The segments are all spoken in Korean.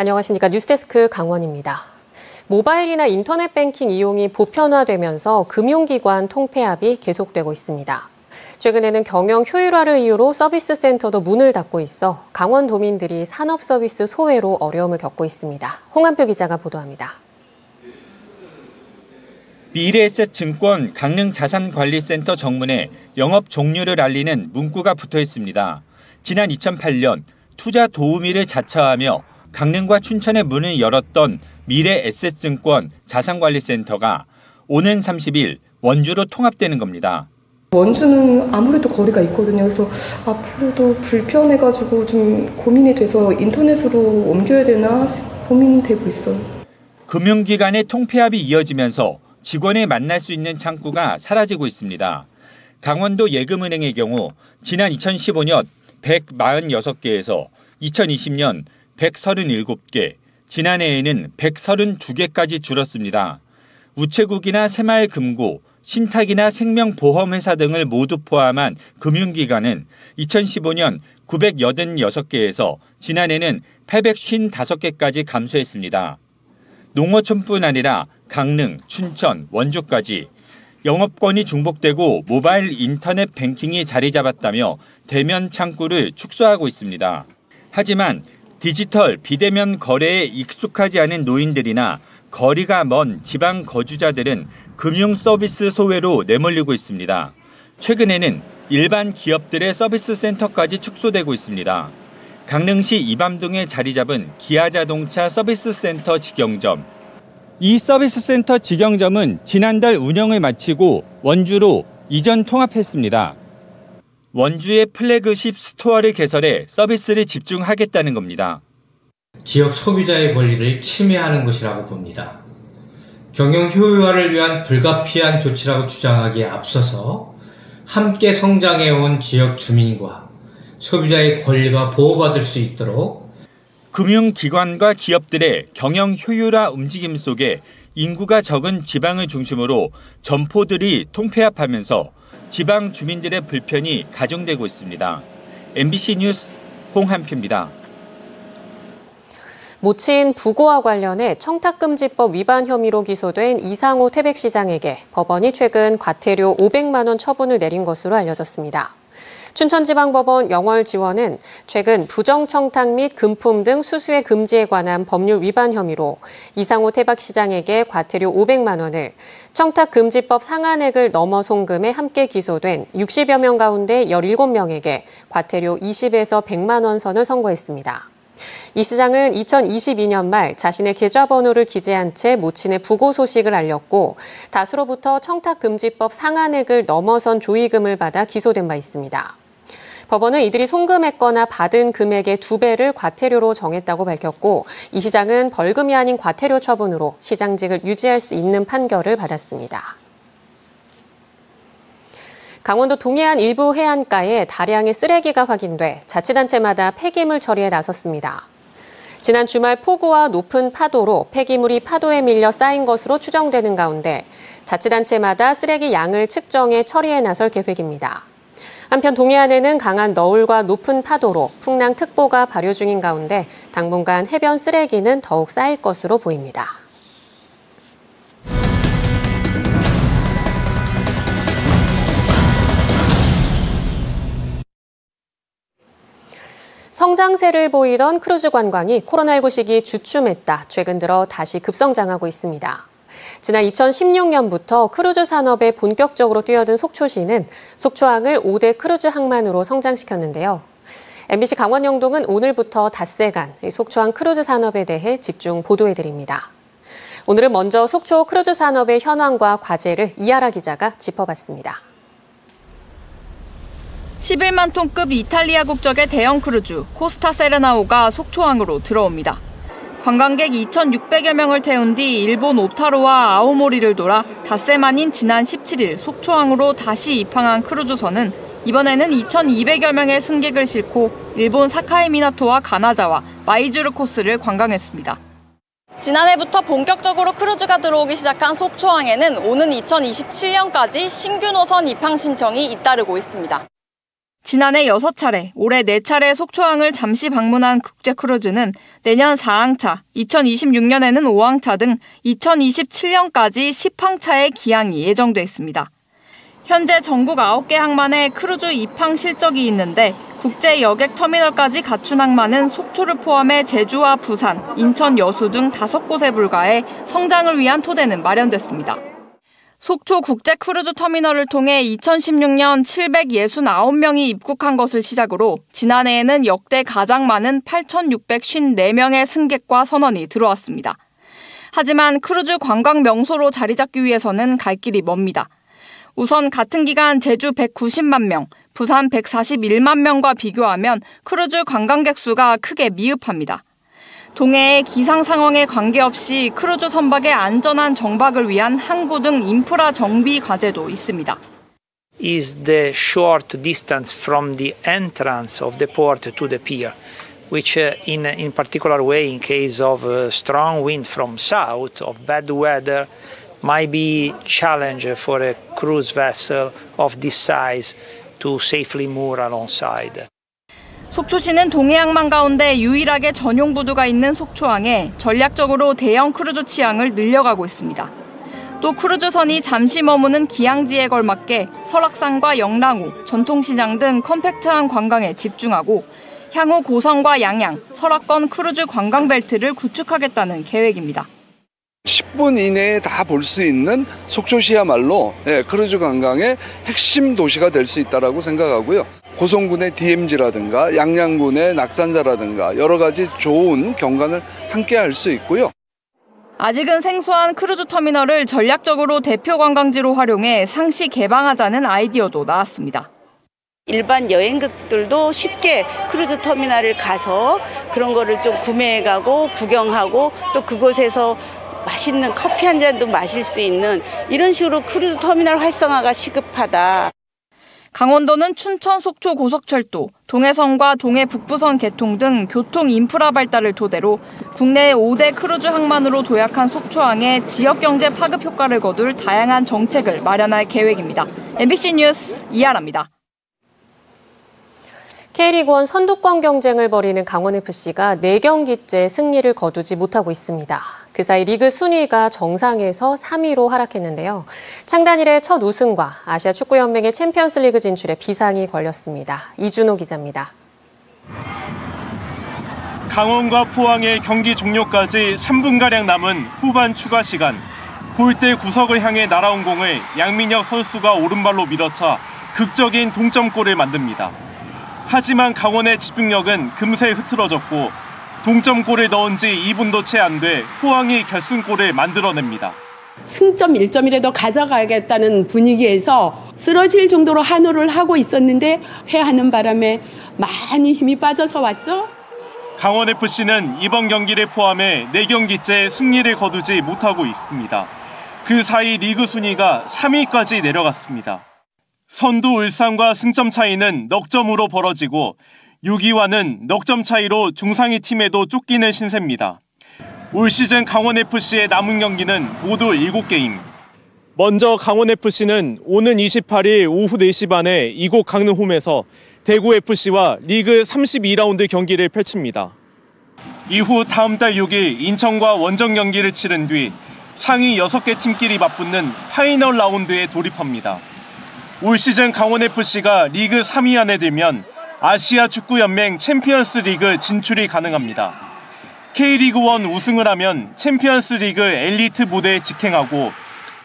안녕하십니까. 뉴스데스크 강원입니다. 모바일이나 인터넷 뱅킹 이용이 보편화되면서 금융기관 통폐합이 계속되고 있습니다. 최근에는 경영 효율화를 이유로 서비스 센터도 문을 닫고 있어 강원도민들이 산업서비스 소외로 어려움을 겪고 있습니다. 홍한표 기자가 보도합니다. 미래에셋증권 강릉자산관리센터 정문에 영업 종료를 알리는 문구가 붙어 있습니다. 지난 2008년 투자 도우미를 자처하며 강릉과 춘천에 문을 열었던 미래에셋증권 자산관리센터가 오는 30일 원주로 통합되는 겁니다. 원주는 아무래도 거리가 있거든요. 그래서 앞으로도 불편해가지고 좀 고민이 돼서 인터넷으로 옮겨야 되나 고민되고 있어요. 금융기관의 통폐합이 이어지면서 직원을 만날 수 있는 창구가 사라지고 있습니다. 강원도 예금은행의 경우 지난 2015년 146개에서 2020년 137개, 지난해에는 132개까지 줄었습니다. 우체국이나 새마을금고, 신탁이나 생명보험회사 등을 모두 포함한 금융기관은 2015년 986개에서 지난해는 855개까지 감소했습니다. 농어촌뿐 아니라 강릉, 춘천, 원주까지 영업권이 중복되고 모바일 인터넷 뱅킹이 자리 잡았다며 대면 창구를 축소하고 있습니다. 하지만 디지털 비대면 거래에 익숙하지 않은 노인들이나 거리가 먼 지방 거주자들은 금융 서비스 소외로 내몰리고 있습니다. 최근에는 일반 기업들의 서비스 센터까지 축소되고 있습니다. 강릉시 이밤동에 자리 잡은 기아자동차 서비스 센터 직영점. 이 서비스 센터 직영점은 지난달 운영을 마치고 원주로 이전 통합했습니다. 원주의 플래그십 스토어를 개설해 서비스를 집중하겠다는 겁니다. 지역 소비자의 권리를 침해하는 것이라고 봅니다. 경영 효율화를 위한 불가피한 조치라고 주장하기에 앞서서 함께 성장해온 지역 주민과 소비자의 권리가 보호받을 수 있도록 금융기관과 기업들의 경영 효율화 움직임 속에 인구가 적은 지방을 중심으로 점포들이 통폐합하면서 지방 주민들의 불편이 가중되고 있습니다. MBC 뉴스 홍한표입니다. 모친 부고와 관련해 청탁금지법 위반 혐의로 기소된 이상호 태백시장에게 법원이 최근 과태료 500만 원 처분을 내린 것으로 알려졌습니다. 춘천지방법원 영월지원은 최근 부정청탁 및 금품 등 수수의 금지에 관한 법률 위반 혐의로 이상호 태백시장에게 과태료 500만 원을, 청탁금지법 상한액을 넘어 송금에 함께 기소된 60여 명 가운데 17명에게 과태료 20에서 100만 원 선을 선고했습니다. 이 시장은 2022년 말 자신의 계좌번호를 기재한 채 모친의 부고 소식을 알렸고 다수로부터 청탁금지법 상한액을 넘어선 조의금을 받아 기소된 바 있습니다. 법원은 이들이 송금했거나 받은 금액의 2배를 과태료로 정했다고 밝혔고 이 시장은 벌금이 아닌 과태료 처분으로 시장직을 유지할 수 있는 판결을 받았습니다. 강원도 동해안 일부 해안가에 다량의 쓰레기가 확인돼 자치단체마다 폐기물 처리에 나섰습니다. 지난 주말 폭우와 높은 파도로 폐기물이 파도에 밀려 쌓인 것으로 추정되는 가운데 자치단체마다 쓰레기 양을 측정해 처리에 나설 계획입니다. 한편 동해안에는 강한 너울과 높은 파도로 풍랑특보가 발효 중인 가운데 당분간 해변 쓰레기는 더욱 쌓일 것으로 보입니다. 성장세를 보이던 크루즈 관광이 코로나19 시기 주춤했다 최근 들어 다시 급성장하고 있습니다. 지난 2016년부터 크루즈 산업에 본격적으로 뛰어든 속초시는 속초항을 5대 크루즈 항만으로 성장시켰는데요. MBC 강원 영동은 오늘부터 닷새간 속초항 크루즈 산업에 대해 집중 보도해드립니다. 오늘은 먼저 속초 크루즈 산업의 현황과 과제를 이하라 기자가 짚어봤습니다. 11만 톤급 이탈리아 국적의 대형 크루즈 코스타 세레나오가 속초항으로 들어옵니다. 관광객 2,600여 명을 태운 뒤 일본 오타루와 아오모리를 돌아 닷새 만인 지난 17일 속초항으로 다시 입항한 크루즈선은 이번에는 2,200여 명의 승객을 싣고 일본 사카이 미나토와 가나자와 마이주르 코스를 관광했습니다. 지난해부터 본격적으로 크루즈가 들어오기 시작한 속초항에는 오는 2027년까지 신규 노선 입항 신청이 잇따르고 있습니다. 지난해 6차례, 올해 4차례 속초항을 잠시 방문한 국제 크루즈는 내년 4항차, 2026년에는 5항차 등 2027년까지 10항차의 기항이 예정돼 있습니다. 현재 전국 9개 항만에 크루즈 입항 실적이 있는데 국제 여객 터미널까지 갖춘 항만은 속초를 포함해 제주와 부산, 인천, 여수 등 5곳에 불과해 성장을 위한 토대는 마련됐습니다. 속초 국제 크루즈 터미널을 통해 2016년 769명이 입국한 것을 시작으로 지난해에는 역대 가장 많은 8,654명의 승객과 선원이 들어왔습니다. 하지만 크루즈 관광 명소로 자리 잡기 위해서는 갈 길이 멉니다. 우선 같은 기간 제주 190만 명, 부산 141만 명과 비교하면 크루즈 관광객 수가 크게 미흡합니다. 동해의 기상 상황에 관계없이 크루즈 선박의 안전한 정박을 위한 항구 등 인프라 정비 과제도 있습니다. Is the short distance from the entrance of the port to the pier, which in particular way in case of strong wind from south, of bad weather, might be challenge for a cruise vessel of this size to safely moor alongside. 속초시는 동해항만 가운데 유일하게 전용 부두가 있는 속초항에 전략적으로 대형 크루즈 취항을 늘려가고 있습니다. 또 크루즈선이 잠시 머무는 기항지에 걸맞게 설악산과 영랑호, 전통시장 등 컴팩트한 관광에 집중하고 향후 고성과 양양, 설악권 크루즈 관광벨트를 구축하겠다는 계획입니다. 10분 이내에 다 볼 수 있는 속초시야말로 크루즈 관광의 핵심 도시가 될 수 있다고 생각하고요. 고성군의 DMZ라든가 양양군의 낙산사라든가 여러 가지 좋은 경관을 함께 할 수 있고요. 아직은 생소한 크루즈 터미널을 전략적으로 대표 관광지로 활용해 상시 개방하자는 아이디어도 나왔습니다. 일반 여행객들도 쉽게 크루즈 터미널을 가서 그런 거를 좀 구매해가고 구경하고 또 그곳에서 맛있는 커피 한 잔도 마실 수 있는 이런 식으로 크루즈 터미널 활성화가 시급하다. 강원도는 춘천 속초 고속철도, 동해선과 동해 북부선 개통 등 교통 인프라 발달을 토대로 국내 5대 크루즈 항만으로 도약한 속초항에 지역 경제 파급 효과를 거둘 다양한 정책을 마련할 계획입니다. MBC 뉴스 이하라입니다. K리그1 선두권 경쟁을 벌이는 강원FC가 4경기째 승리를 거두지 못하고 있습니다. 그 사이 리그 순위가 정상에서 3위로 하락했는데요. 창단 이래 첫 우승과 아시아 축구연맹의 챔피언스리그 진출에 비상이 걸렸습니다. 이준호 기자입니다. 강원과 포항의 경기 종료까지 3분가량 남은 후반 추가 시간. 골대 구석을 향해 날아온 공을 양민혁 선수가 오른발로 밀어차 극적인 동점골을 만듭니다. 하지만 강원의 집중력은 금세 흐트러졌고 동점골을 넣은 지 2분도 채 안 돼 포항이 결승골을 만들어냅니다. 승점 1점이라도 가져가겠다는 분위기에서 쓰러질 정도로 한호를 하고 있었는데 회하는 바람에 많이 힘이 빠져서 왔죠. 강원FC는 이번 경기를 포함해 4경기째 승리를 거두지 못하고 있습니다. 그 사이 리그 순위가 3위까지 내려갔습니다. 선두 울산과 승점 차이는 넉 점으로 벌어지고 6위와는 넉 점 차이로 중상위 팀에도 쫓기는 신세입니다. 올 시즌 강원FC의 남은 경기는 모두 7게임. 먼저 강원FC는 오는 28일 오후 4시 반에 이곳 강릉홈에서 대구FC와 리그 32라운드 경기를 펼칩니다. 이후 다음 달 6일 인천과 원정 경기를 치른 뒤 상위 6개 팀끼리 맞붙는 파이널 라운드에 돌입합니다. 올 시즌 강원FC가 리그 3위 안에 들면 아시아 축구연맹 챔피언스 리그 진출이 가능합니다. K리그1 우승을 하면 챔피언스 리그 엘리트 무대에 직행하고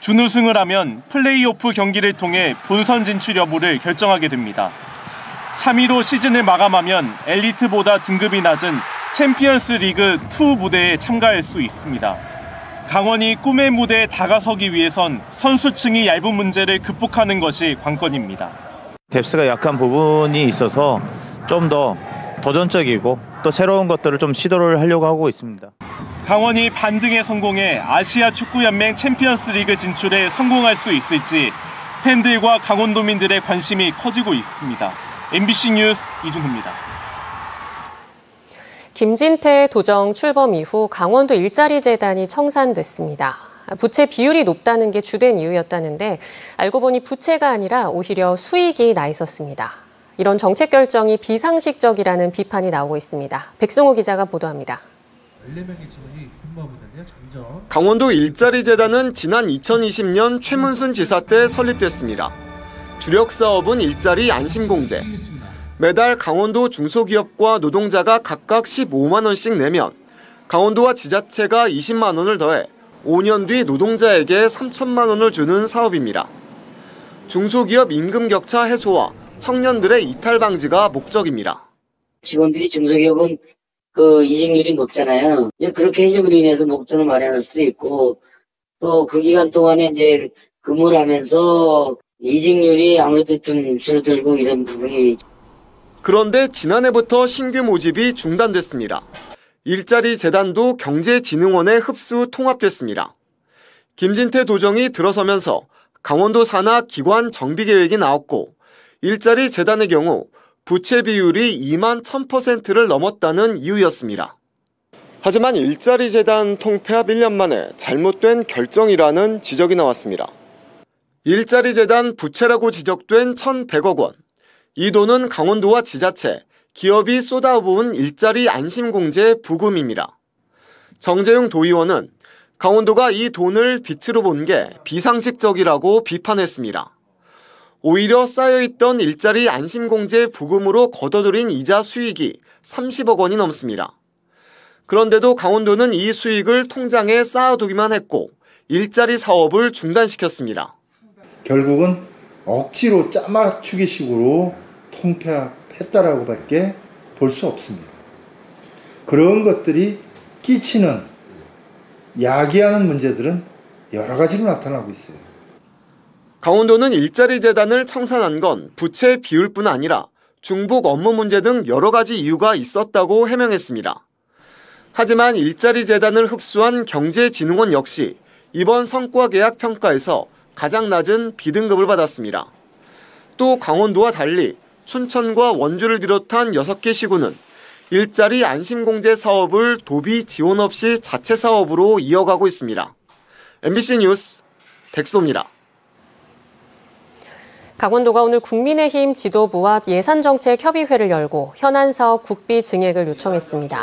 준우승을 하면 플레이오프 경기를 통해 본선 진출 여부를 결정하게 됩니다. 3위로 시즌을 마감하면 엘리트보다 등급이 낮은 챔피언스 리그 2 무대에 참가할 수 있습니다. 강원이 꿈의 무대에 다가서기 위해선 선수층이 얇은 문제를 극복하는 것이 관건입니다. 뎁스가 약한 부분이 있어서 좀 더 도전적이고 또 새로운 것들을 좀 시도를 하려고 하고 있습니다. 강원이 반등에 성공해 아시아 축구연맹 챔피언스 리그 진출에 성공할 수 있을지 팬들과 강원도민들의 관심이 커지고 있습니다. MBC 뉴스 이준호입니다. 김진태 도정 출범 이후 강원도 일자리 재단이 청산됐습니다. 부채 비율이 높다는 게 주된 이유였다는데 알고 보니 부채가 아니라 오히려 수익이 나 있었습니다. 이런 정책 결정이 비상식적이라는 비판이 나오고 있습니다. 백승호 기자가 보도합니다. 강원도 일자리재단은 지난 2020년 최문순 지사 때 설립됐습니다. 주력 사업은 일자리 안심공제. 매달 강원도 중소기업과 노동자가 각각 15만 원씩 내면 강원도와 지자체가 20만 원을 더해 5년 뒤 노동자에게 3천만 원을 주는 사업입니다. 중소기업 임금 격차 해소와 청년들의 이탈 방지가 목적입니다. 직원들이 중소기업은 이직률이 높잖아요. 그렇게 해줌으로 인해서 목돈을 마련할 수도 있고 또 그 기간 동안에 이제 근무를 하면서 이직률이 아무래도 좀 줄어들고 이런 부분이. 그런데 지난해부터 신규 모집이 중단됐습니다. 일자리 재단도 경제진흥원에 흡수 통합됐습니다. 김진태 도정이 들어서면서 강원도 산하 기관 정비 계획이 나왔고 일자리 재단의 경우 부채 비율이 2만 1000%를 넘었다는 이유였습니다. 하지만 일자리 재단 통폐합 1년 만에 잘못된 결정이라는 지적이 나왔습니다. 일자리 재단 부채라고 지적된 1,100억 원. 이 돈은 강원도와 지자체, 기업이 쏟아부은 일자리 안심공제 부금입니다. 정재용 도의원은 강원도가 이 돈을 빚으로 본 게 비상식적이라고 비판했습니다. 오히려 쌓여있던 일자리 안심공제 부금으로 걷어들인 이자 수익이 30억 원이 넘습니다. 그런데도 강원도는 이 수익을 통장에 쌓아두기만 했고 일자리 사업을 중단시켰습니다. 결국은 억지로 짜맞추기식으로 통폐합했다라고 밖에 볼 수 없습니다. 그런 것들이 끼치는 야기하는 문제들은 여러 가지로 나타나고 있어요. 강원도는 일자리 재단을 청산한 건 부채 비율뿐 아니라 중복 업무 문제 등 여러 가지 이유가 있었다고 해명했습니다. 하지만 일자리 재단을 흡수한 경제진흥원 역시 이번 성과 계약 평가에서 가장 낮은 B등급을 받았습니다. 또 강원도와 달리 춘천과 원주를 비롯한 6개 시군은 일자리 안심공제 사업을 도비 지원 없이 자체 사업으로 이어가고 있습니다. MBC 뉴스 백소입니다. 강원도가 오늘 국민의힘 지도부와 예산정책협의회를 열고 현안 사업 국비 증액을 요청했습니다.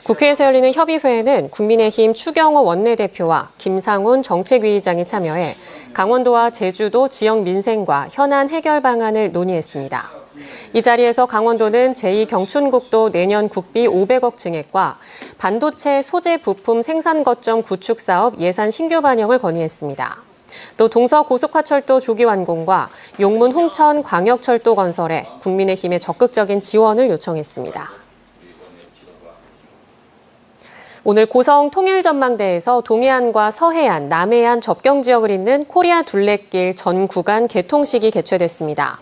국회에서 열리는 협의회에는 국민의힘 추경호 원내대표와 김상훈 정책위의장이 참여해 강원도와 제주도 지역 민생과 현안 해결 방안을 논의했습니다. 이 자리에서 강원도는 제2경춘국도 내년 국비 500억 증액과 반도체 소재 부품 생산 거점 구축 사업 예산 신규 반영을 건의했습니다. 또 동서고속화철도 조기 완공과 용문 홍천 광역철도 건설에 국민의힘의 적극적인 지원을 요청했습니다. 오늘 고성 통일전망대에서 동해안과 서해안, 남해안 접경지역을 잇는 코리아 둘레길 전 구간 개통식이 개최됐습니다.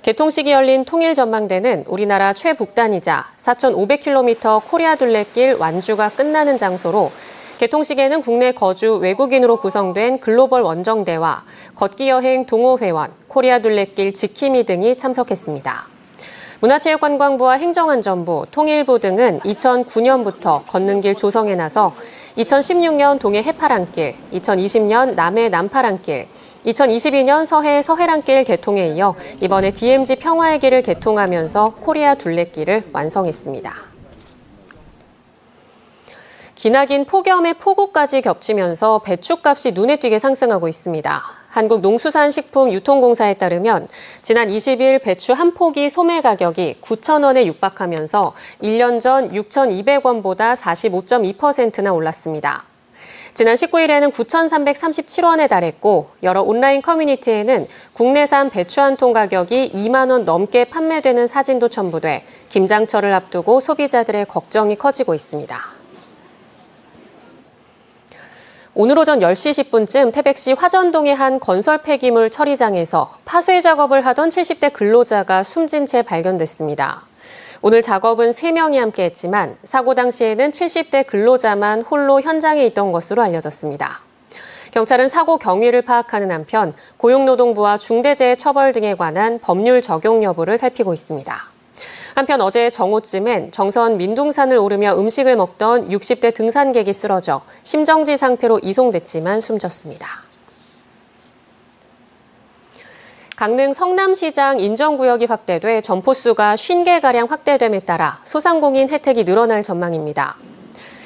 개통식이 열린 통일전망대는 우리나라 최북단이자 4,500km 코리아 둘레길 완주가 끝나는 장소로 개통식에는 국내 거주 외국인으로 구성된 글로벌 원정대와 걷기여행 동호회원, 코리아 둘레길 지킴이 등이 참석했습니다. 문화체육관광부와 행정안전부, 통일부 등은 2009년부터 걷는 길 조성에 나서 2016년 동해 해파랑길, 2020년 남해 남파랑길, 2022년 서해 서해랑길 개통에 이어 이번에 DMZ 평화의 길을 개통하면서 코리아 둘레길을 완성했습니다. 기나긴 폭염에 폭우까지 겹치면서 배추값이 눈에 띄게 상승하고 있습니다. 한국농수산식품유통공사에 따르면 지난 20일 배추 한 포기 소매 가격이 9,000원에 육박하면서 1년 전 6,200원보다 45.2%나 올랐습니다. 지난 19일에는 9,337원에 달했고 여러 온라인 커뮤니티에는 국내산 배추 한 통 가격이 2만 원 넘게 판매되는 사진도 첨부돼 김장철을 앞두고 소비자들의 걱정이 커지고 있습니다. 오늘 오전 10시 10분쯤 태백시 화전동의 한 건설 폐기물 처리장에서 파쇄 작업을 하던 70대 근로자가 숨진 채 발견됐습니다. 오늘 작업은 3명이 함께 했지만 사고 당시에는 70대 근로자만 홀로 현장에 있던 것으로 알려졌습니다. 경찰은 사고 경위를 파악하는 한편 고용노동부와 중대재해처벌 등에 관한 법률 적용 여부를 살피고 있습니다. 한편 어제 정오쯤엔 정선 민둥산을 오르며 음식을 먹던 60대 등산객이 쓰러져 심정지 상태로 이송됐지만 숨졌습니다. 강릉 성남시장 인정구역이 확대돼 점포수가 50개가량 확대됨에 따라 소상공인 혜택이 늘어날 전망입니다.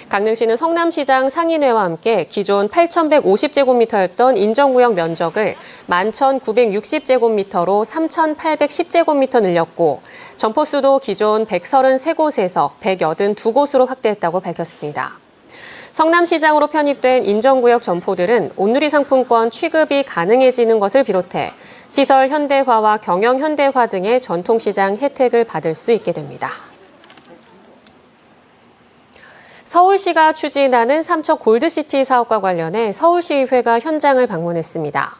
강릉시는 성남시장 상인회와 함께 기존 8,150제곱미터였던 인정구역 면적을 11,960제곱미터로 3,810제곱미터 늘렸고 점포수도 기존 133곳에서 182곳으로 확대했다고 밝혔습니다. 성남시장으로 편입된 인정구역 점포들은 온누리 상품권 취급이 가능해지는 것을 비롯해 시설 현대화와 경영 현대화 등의 전통시장 혜택을 받을 수 있게 됩니다. 서울시가 추진하는 삼척 골드시티 사업과 관련해 서울시의회가 현장을 방문했습니다.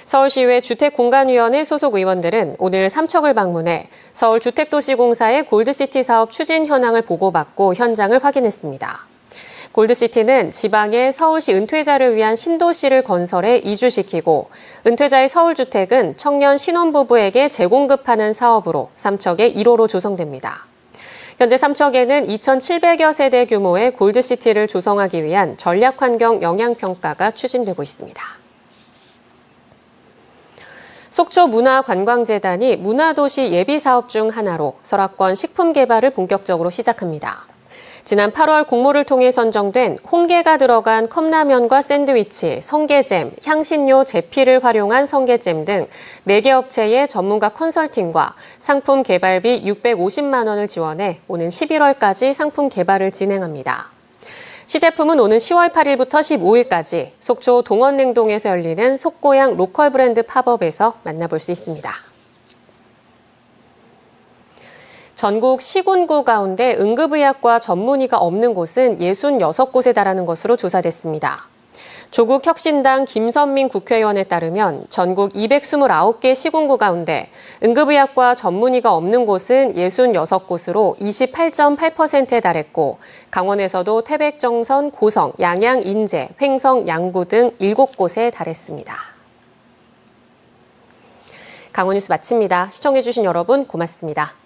서울시의회 주택공간위원회 소속 의원들은 오늘 삼척을 방문해 서울주택도시공사의 골드시티 사업 추진 현황을 보고받고 현장을 확인했습니다. 골드시티는 지방의 서울시 은퇴자를 위한 신도시를 건설해 이주시키고 은퇴자의 서울주택은 청년 신혼부부에게 재공급하는 사업으로 삼척의 1호로 조성됩니다. 현재 삼척에는 2,700여 세대 규모의 골드시티를 조성하기 위한 전략환경 영향평가가 추진되고 있습니다. 속초문화관광재단이 문화도시 예비사업 중 하나로 설악권 식품 개발을 본격적으로 시작합니다. 지난 8월 공모를 통해 선정된 홍게가 들어간 컵라면과 샌드위치, 성게잼, 향신료 제피를 활용한 성게잼 등 4개 업체의 전문가 컨설팅과 상품 개발비 650만 원을 지원해 오는 11월까지 상품 개발을 진행합니다. 시제품은 오는 10월 8일부터 15일까지 속초 동원냉동에서 열리는 속고향 로컬 브랜드 팝업에서 만나볼 수 있습니다. 전국 시군구 가운데 응급의학과 전문의가 없는 곳은 66곳에 달하는 것으로 조사됐습니다. 조국혁신당 김선민 국회의원에 따르면 전국 229개 시군구 가운데 응급의학과 전문의가 없는 곳은 66곳으로 28.8%에 달했고 강원에서도 태백, 정선, 고성, 양양, 인제, 횡성, 양구 등 7곳에 달했습니다. 강원 뉴스 마칩니다. 시청해주신 여러분 고맙습니다.